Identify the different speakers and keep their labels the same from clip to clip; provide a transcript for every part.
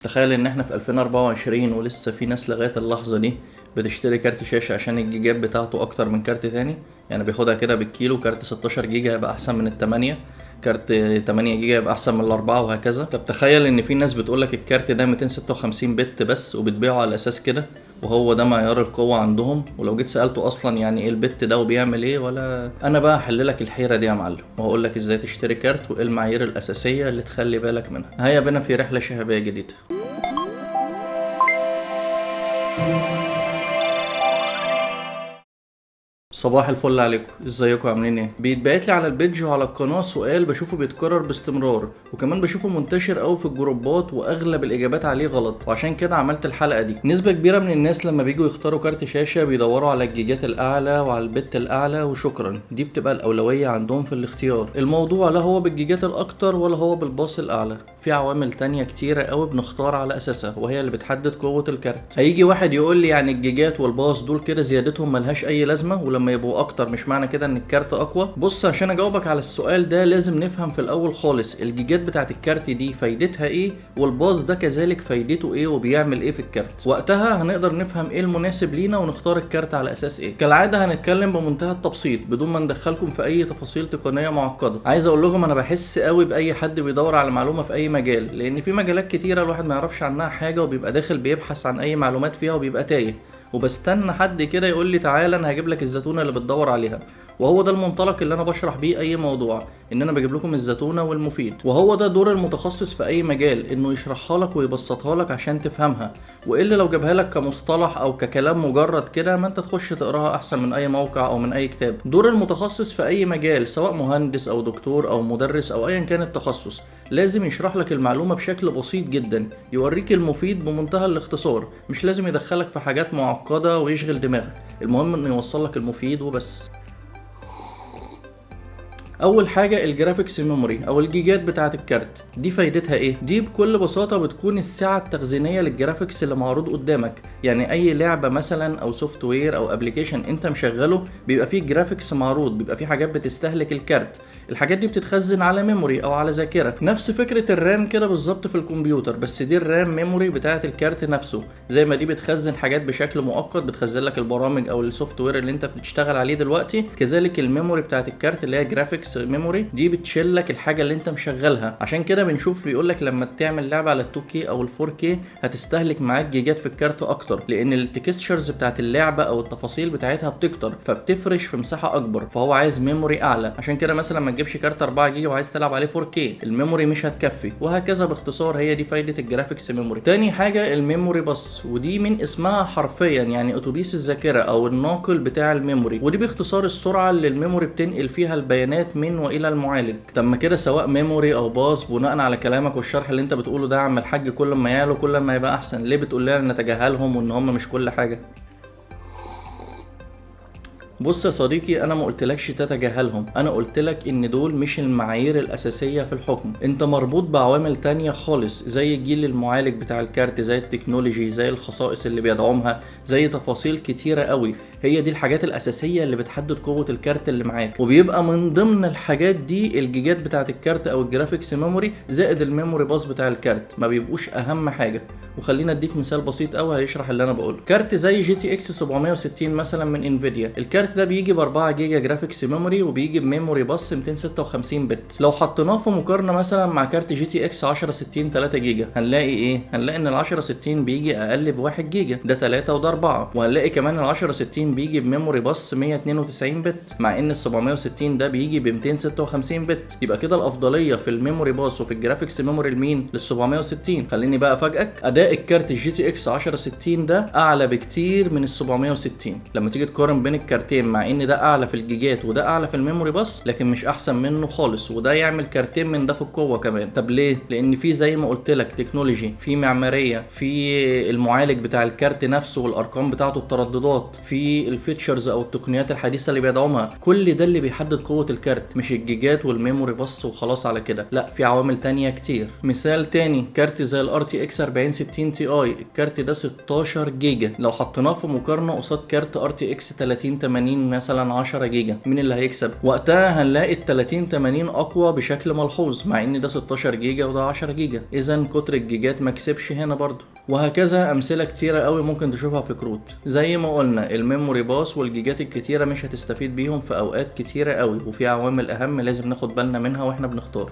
Speaker 1: تخيل ان احنا في 2024 ولسه في ناس لغاية اللحظة دي بتشتري كارت شاشة عشان الجيجات بتاعته اكتر من كارت تاني. يعني بياخدها كده بالكيلو، كارت 16 جيجا يبقى احسن من التمانية، كارت 8 جيجا يبقى احسن من الاربعة، وهكذا. طب تخيل ان في ناس بتقولك الكارت ده 256 بت بس وبتبيعه على اساس كده، وهو ده معيار القوة عندهم. ولو جيت سألته اصلا يعني ايه البت ده وبيعمل ايه، ولا انا بقى هحللك الحيرة دي يا معلم، وهقولك ازاي تشتري كارت وايه المعايير الاساسية اللي تخلي بالك منها. هيا بنا في رحلة شهابية جديدة. صباح الفل عليكم، ازيكم عاملين ايه؟ بيتبعت لي على البيدج وعلى القناه سؤال بشوفه بيتكرر باستمرار، وكمان بشوفه منتشر قوي في الجروبات، واغلب الاجابات عليه غلط، وعشان كده عملت الحلقه دي. نسبه كبيره من الناس لما بيجوا يختاروا كارت شاشه بيدوروا على الجيجات الاعلى وعلى البت الاعلى وشكرا، دي بتبقى الاولويه عندهم في الاختيار. الموضوع لا هو بالجيجات الاكتر ولا هو بالباص الاعلى، في عوامل تانية كتيرة قوي بنختار على اساسها، وهي اللي بتحدد قوه الكارت. هيجي واحد يقول لي يعني الجيجات والباص دول كده زيادتهم ملهاش اي لازمه، ولما يبقوا اكتر مش معنى كده ان الكارت اقوى. بص، عشان اجاوبك على السؤال ده لازم نفهم في الاول خالص الجيجات بتاعت الكارت دي فايدتها ايه، والباص ده كذلك فايدته ايه وبيعمل ايه في الكارت. وقتها هنقدر نفهم ايه المناسب لينا ونختار الكارت على اساس ايه. كالعاده هنتكلم بمنتهى التبسيط بدون ما ندخلكم في اي تفاصيل تقنيه معقده. عايز اقول لكم انا بحس قوي باي حد بيدور على معلومه في اي مجال، لان في مجالات كتيره الواحد ما يعرفش عنها حاجه وبيبقى داخل بيبحث عن اي معلومات فيها وبيبقى تايه، وبستنى حد كده يقول لي تعالى انا هجيب لك الزتونه اللي بتدور عليها. وهو ده المنطلق اللي انا بشرح بيه اي موضوع، ان انا بجيب لكم الزتونه والمفيد. وهو ده دور المتخصص في اي مجال، انه يشرحها لك ويبسطها لك عشان تفهمها، والا لو جابها لك كمصطلح او ككلام مجرد كده ما انت تخش تقراها احسن من اي موقع او من اي كتاب. دور المتخصص في اي مجال سواء مهندس او دكتور او مدرس او ايا كان التخصص، لازم يشرح لك المعلومه بشكل بسيط جدا، يوريك المفيد بمنتهى الاختصار. مش لازم يدخلك في حاجات معقده ويشغل دماغك، المهم انه يوصل لك المفيد وبس. اول حاجه الجرافيكس ميموري او الجيجات بتاعه الكارت، دي فايدتها ايه؟ دي بكل بساطه بتكون السعه التخزينيه للجرافيكس اللي معروض قدامك. يعني اي لعبه مثلا او سوفت وير او ابلكيشن انت مشغله بيبقى فيه جرافيكس معروض، بيبقى فيه حاجات بتستهلك الكارت. الحاجات دي بتتخزن على ميموري او على ذاكره، نفس فكره الرام كده بالظبط في الكمبيوتر، بس دي الرام ميموري بتاعه الكارت نفسه. زي ما دي بتخزن حاجات بشكل مؤقت، بتخزن لك البرامج او السوفت وير اللي انت بتشتغل عليه دلوقتي، كذلك الميموري بتاعه الكارت اللي هي جرافيكس ميموري دي بتشيل لك الحاجه اللي انت مشغلها. عشان كده بنشوف بيقول لك لما تعمل لعبه على 2K او 4K هتستهلك معاك جيجات في الكارت اكتر، لان التكستشرز بتاعت اللعبه او التفاصيل بتاعتها بتكتر، فبتفرش في مساحه اكبر، فهو عايز ميموري اعلى. عشان كده مثلا ما تجيبش كارت 4 جيجا وعايز تلعب عليه 4K، الميموري مش هتكفي، وهكذا. باختصار هي دي فايده الجرافيكس ميموري. تاني حاجه الميموري باص، ودي من اسمها حرفيا يعني اتوبيس الذاكره او الناقل بتاع الميموري، ودي باختصار السرعه اللي الميموري بتنقل فيها البيانات من والى المعالج. طب ما كده سواء ميموري او باص، بناء على كلامك والشرح اللي انت بتقوله ده يا عم الحاج، كل ما يعلو كل ما يبقى احسن، ليه بتقول لنا نتجاهلهم وان هم مش كل حاجه؟ بص يا صديقي، انا ما قلتلكش تتجاهلهم، انا قلتلك ان دول مش المعايير الاساسيه في الحكم. انت مربوط بعوامل تانية خالص، زي جيل المعالج بتاع الكارت، زي التكنولوجي، زي الخصائص اللي بيدعمها، زي تفاصيل كتيره قوي. هي دي الحاجات الاساسيه اللي بتحدد قوه الكارت اللي معاك، وبيبقى من ضمن الحاجات دي الجيجات بتاعه الكارت او الجرافيكس ميموري زائد الميموري باص بتاع الكارت، ما بيبقوش اهم حاجه. وخلينا اديك مثال بسيط قوي هيشرح اللي انا بقوله. كارت زي جي تي اكس 760 مثلا من انفيديا، الكارت ده بيجي ب 4 جيجا جرافيكس ميموري وبيجي بميموري باص 256 بت. لو حطيناه في مقارنه مثلا مع كارت جي تي اكس 1060 3 جيجا، هنلاقي ايه؟ هنلاقي ان ال 1060 بيجي اقل ب 1 جيجا، ده 3 وده 4. وهنلاقي كمان ال 1060 بيجي بميموري باص 192 بت، مع ان ال 760 ده بيجي ب 256 بت. يبقى كده الافضليه في الميموري باص وفي الجرافيكس ميموري لمين؟ لل 760. خليني بقى افاجئك، اداء الكارت الجي تي اكس 1060 ده اعلى بكتير من ال 760. لما تيجي تقارن بين الكارتين، مع ان ده اعلى في الجيجات وده اعلى في الميموري باص، لكن مش احسن منه خالص، وده يعمل كارتين من ده في القوه كمان. طب ليه؟ لان في زي ما قلت لك تكنولوجي، في معماريه، في المعالج بتاع الكارت نفسه والارقام بتاعته، الترددات، في الفيتشرز او التقنيات الحديثه اللي بيدعمها. كل ده اللي بيحدد قوه الكارت، مش الجيجات والميموري باص وخلاص على كده، لا، في عوامل تانية كتير. مثال تاني، كارت زي الار تي اكس 4060 3060 تي اي، الكارت ده 16 جيجا. لو حطيناه في مقارنه قصاد كارت ار تي اكس 3080 مثلا 10 جيجا، مين اللي هيكسب؟ وقتها هنلاقي ال 3080 اقوى بشكل ملحوظ، مع ان ده 16 جيجا وده 10 جيجا. اذا كتر الجيجات ما كسبش هنا برضو. وهكذا امثله كتيره قوي ممكن تشوفها في كروت. زي ما قلنا الميموري باص والجيجات الكتيره مش هتستفيد بيهم في اوقات كتيره قوي، وفي عوامل اهم لازم ناخد بالنا منها واحنا بنختار.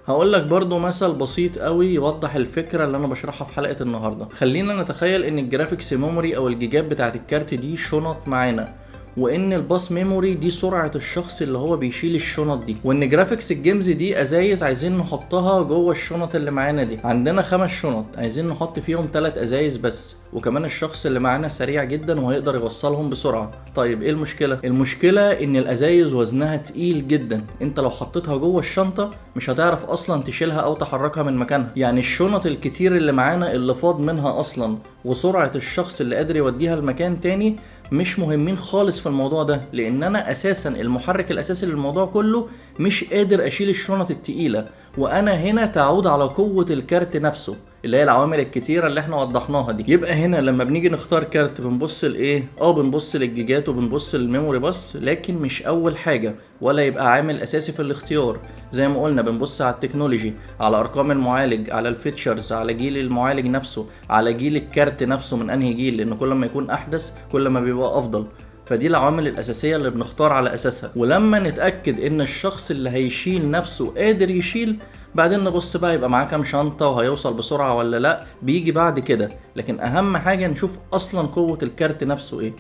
Speaker 1: هقول لك برضو مثل بسيط قوي يوضح الفكره اللي انا بشرحها في حلقه النهارده. خلينا نتخيل ان الجرافيكس ميموري او الجيجات بتاعه الكارت دي شنط معانا، وان الباص ميموري دي سرعه الشخص اللي هو بيشيل الشنط دي، وان جرافيكس الجيمز دي ازايز عايزين نحطها جوه الشنط اللي معانا دي. عندنا 5 شنط عايزين نحط فيهم 3 ازايز بس، وكمان الشخص اللي معانا سريع جدا وهيقدر يوصلهم بسرعه. طيب ايه المشكله؟ المشكله ان الازايز وزنها تقيل جدا، انت لو حطيتها جوه الشنطه مش هتعرف اصلا تشيلها او تحركها من مكانها. يعني الشنط الكتير اللي معانا اللي فاض منها اصلا وسرعه الشخص اللي قادر يوديها لمكان تاني مش مهمين خالص في الموضوع ده، لان انا اساسا المحرك الاساسي للموضوع كله مش قادر اشيل الشنط التقيله. وانا هنا تعود على قوه الكارت نفسه اللي هي العوامل الكتيره اللي احنا وضحناها دي. يبقى هنا لما بنيجي نختار كارت بنبص لايه؟ بنبص للجيجات وبنبص للميموري بس، لكن مش اول حاجه ولا يبقى عامل اساسي في الاختيار. زي ما قلنا بنبص على التكنولوجي، على ارقام المعالج، على الفيتشرز، على جيل المعالج نفسه، على جيل الكارت نفسه من انهي جيل، لان كل ما يكون احدث كل ما بيبقى افضل. فدي العوامل الاساسيه اللي بنختار على اساسها. ولما نتاكد ان الشخص اللي هيشيل نفسه قادر يشيل، بعدين نبص بقى يبقى معاه كام شنطه وهيوصل بسرعه ولا لا، بيجي بعد كده. لكن اهم حاجه نشوف اصلا قوه الكارت نفسه ايه.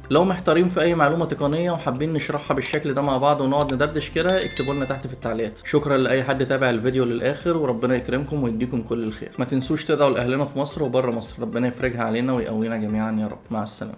Speaker 1: لو محتارين في اي معلومه تقنيه وحابين نشرحها بالشكل ده مع بعض ونقعد ندردش كده، اكتبوا لنا تحت في التعليقات. شكرا لاي حد تابع الفيديو للاخر، وربنا يكرمكم ويديكم كل الخير. ما تنسوش تدعوا لاهلنا في مصر وبره مصر، ربنا يفرجها علينا ويقوينا جميعا يا رب. مع السلامه.